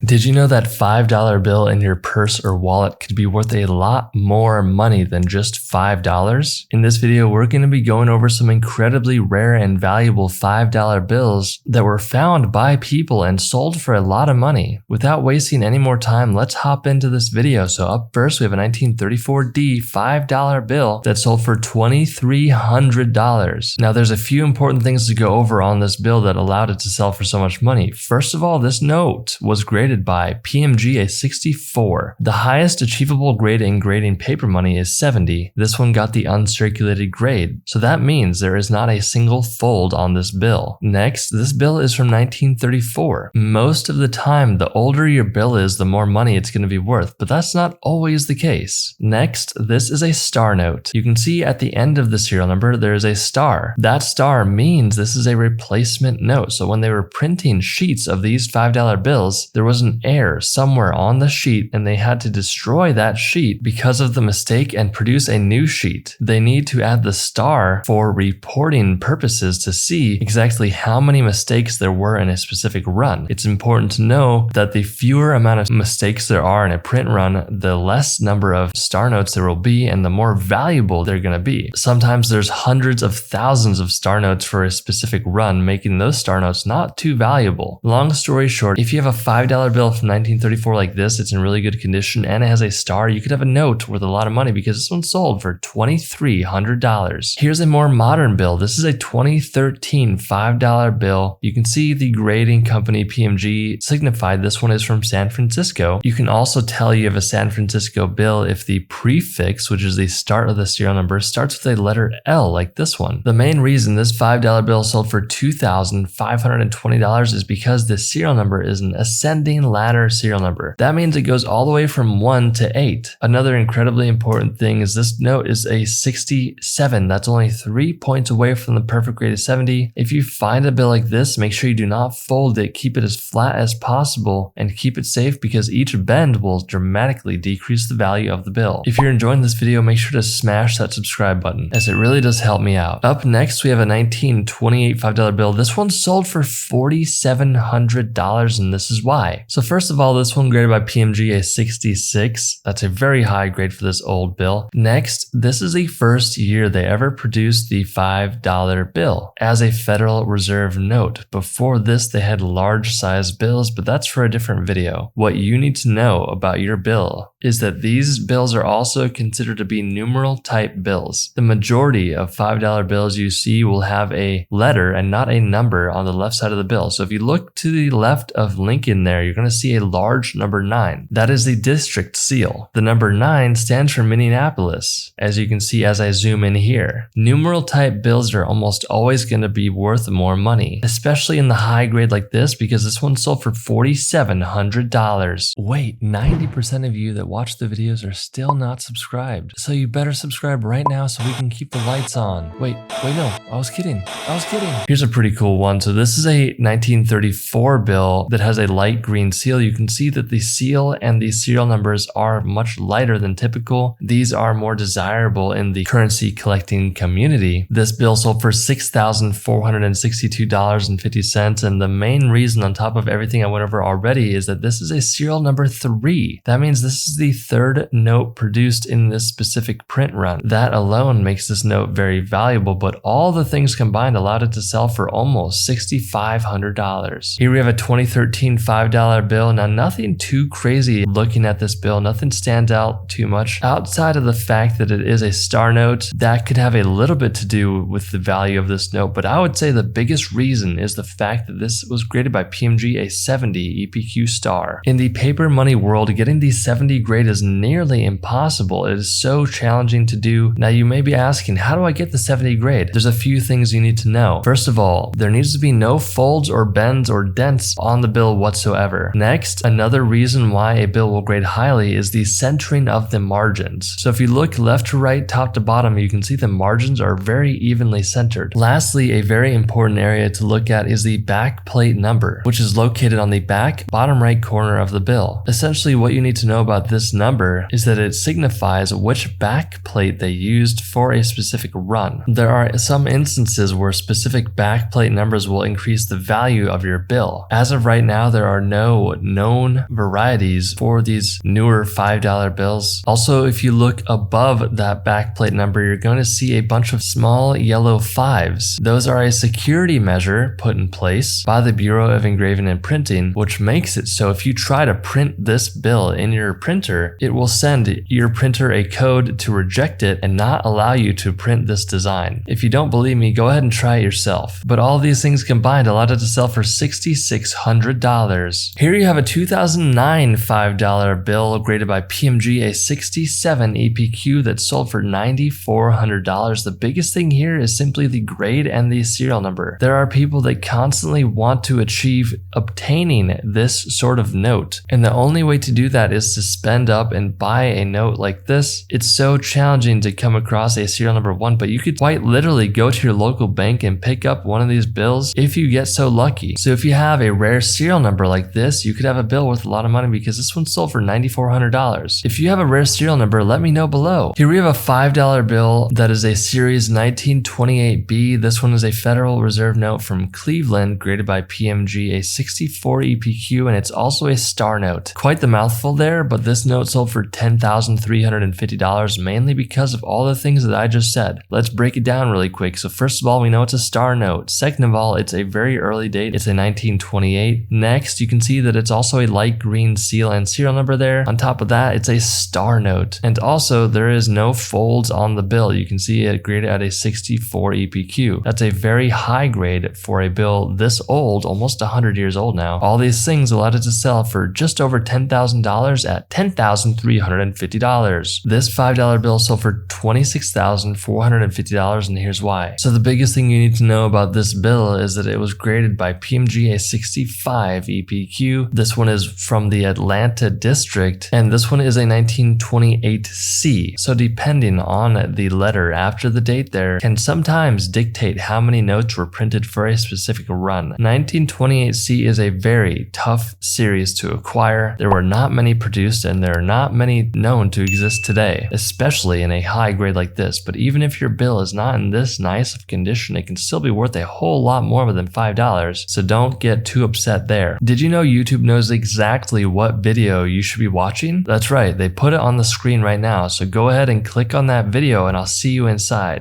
Did you know that $5 bill in your purse or wallet could be worth a lot more money than just $5? In this video, we're going to be going over some incredibly rare and valuable $5 bills that were found by people and sold for a lot of money. Without wasting any more time, let's hop into this video. So up first, we have a 1934D $5 bill that sold for $2,300. Now, there's a few important things to go over on this bill that allowed it to sell for so much money. First of all, this note was graded by PMG a 64. The highest achievable grade in grading paper money is 70. This one got the uncirculated grade. So that means there is not a single fold on this bill. Next, this bill is from 1934. Most of the time, the older your bill is, the more money it's going to be worth, but that's not always the case. Next, this is a star note. You can see at the end of the serial number, there is a star. That star means this is a replacement note. So when they were printing sheets of these $5 bills, there was an error somewhere on the sheet and they had to destroy that sheet because of the mistake and produce a new sheet. They need to add the star for reporting purposes to see exactly how many mistakes there were in a specific run. It's important to know that the fewer amount of mistakes there are in a print run, the less number of star notes there will be and the more valuable they're going to be. Sometimes there's hundreds of thousands of star notes for a specific run, making those star notes not too valuable. Long story short, if you have a $5 bill from 1934 like this, it's in really good condition and it has a star, you could have a note worth a lot of money because this one sold for $2,300. Here's a more modern bill. This is a 2013 $5 bill. You can see the grading company PMG signified this one is from San Francisco. You can also tell you have a San Francisco bill if the prefix, which is the start of the serial number, starts with a letter L like this one. The main reason this $5 bill sold for $2,520 is because the serial number is an ascending ladder serial number. That means it goes all the way from 1 to 8. Another incredibly important thing is this note is a 67. That's only 3 points away from the perfect grade of 70. If you find a bill like this, make sure you do not fold it. Keep it as flat as possible and keep it safe because each bend will dramatically decrease the value of the bill. If you're enjoying this video, make sure to smash that subscribe button as it really does help me out. Up next, we have a 1928 $5 bill. This one sold for $4,700 and this is why. So first of all, this one graded by PMG a 66. That's a very high grade for this old bill. Next, this is the first year they ever produced the $5 bill as a Federal Reserve note. Before this, they had large size bills, but that's for a different video. What you need to know about your bill is that these bills are also considered to be numeral type bills. The majority of $5 bills you see will have a letter and not a number on the left side of the bill. So if you look to the left of Lincoln there, you're going to see a large number 9. That is the district seal. The number 9 stands for Minneapolis, as you can see as I zoom in here. Numeral type bills are almost always going to be worth more money, especially in the high grade like this because this one sold for $4,700. Wait, 90% of you that watch the videos are still not subscribed. So you better subscribe right now so we can keep the lights on. Wait, no, I was kidding. Here's a pretty cool one. So this is a 1934 bill that has a light green seal. You can see that the seal and the serial numbers are much lighter than typical. These are more desirable in the currency collecting community. This bill sold for $6,462.50. And the main reason on top of everything I went over already is that this is a serial number 3. That means this is the third note produced in this specific print run. That alone makes this note very valuable, but all the things combined allowed it to sell for almost $6,500. Here we have a 2013 $5 bill. Now, nothing too crazy looking at this bill. Nothing stands out too much outside of the fact that it is a star note. That could have a little bit to do with the value of this note, but I would say the biggest reason is the fact that this was graded by PMG a 70 EPQ star. In the paper money world, getting the 70 grade is nearly impossible. It is so challenging to do. Now, you may be asking, how do I get the 70 grade? There's a few things you need to know. First of all, there needs to be no folds or bends or dents on the bill whatsoever. Next, another reason why a bill will grade highly is the centering of the margins. So if you look left to right, top to bottom, you can see the margins are very evenly centered. Lastly, a very important area to look at is the back plate number, which is located on the back bottom right corner of the bill. Essentially, what you need to know about this this number is that it signifies which backplate they used for a specific run. There are some instances where specific backplate numbers will increase the value of your bill. As of right now, there are no known varieties for these newer $5 bills. Also, if you look above that backplate number, you're going to see a bunch of small yellow 5s. Those are a security measure put in place by the Bureau of Engraving and Printing, which makes it so if you try to print this bill in your printer, it will send your printer a code to reject it and not allow you to print this design. If you don't believe me, go ahead and try it yourself. But all these things combined allowed it to sell for $6,600. Here you have a 2009 $5 bill graded by PMG, a 67 EPQ that sold for $9,400. The biggest thing here is simply the grade and the serial number. There are people that constantly want to achieve obtaining this sort of note, and the only way to do that is to spend up and buy a note like this. It's so challenging to come across a serial number 1, but you could quite literally go to your local bank and pick up one of these bills if you get so lucky. So if you have a rare serial number like this, you could have a bill worth a lot of money because this one sold for $9,400. If you have a rare serial number, let me know below. Here we have a $5 bill that is a series 1928B. This one is a Federal Reserve note from Cleveland graded by PMG, a 64 EPQ, and it's also a star note. Quite the mouthful there, but this note sold for $10,350 mainly because of all the things that I just said. Let's break it down really quick. So first of all, we know it's a star note. Second of all, it's a very early date. It's a 1928. Next, you can see that it's also a light green seal and serial number there. On top of that, it's a star note. And also, there is no folds on the bill. You can see it graded at a 64 EPQ. That's a very high grade for a bill this old, almost 100 years old now. All these things allowed it to sell for just over $10,000 at $10,350. This $5 bill sold for $26,450, and here's why. So the biggest thing you need to know about this bill is that it was graded by PMG, a 65 EPQ. This one is from the Atlanta district, and this one is a 1928C. So depending on the letter after the date there can sometimes dictate how many notes were printed for a specific run. 1928C is a very tough series to acquire. There were not many produced, and there are not many known to exist today, especially in a high grade like this. But even if your bill is not in this nice of condition, it can still be worth a whole lot more than $5, so don't get too upset there. Did you know YouTube knows exactly what video you should be watching? That's right, they put it on the screen right now, so go ahead and click on that video and I'll see you inside.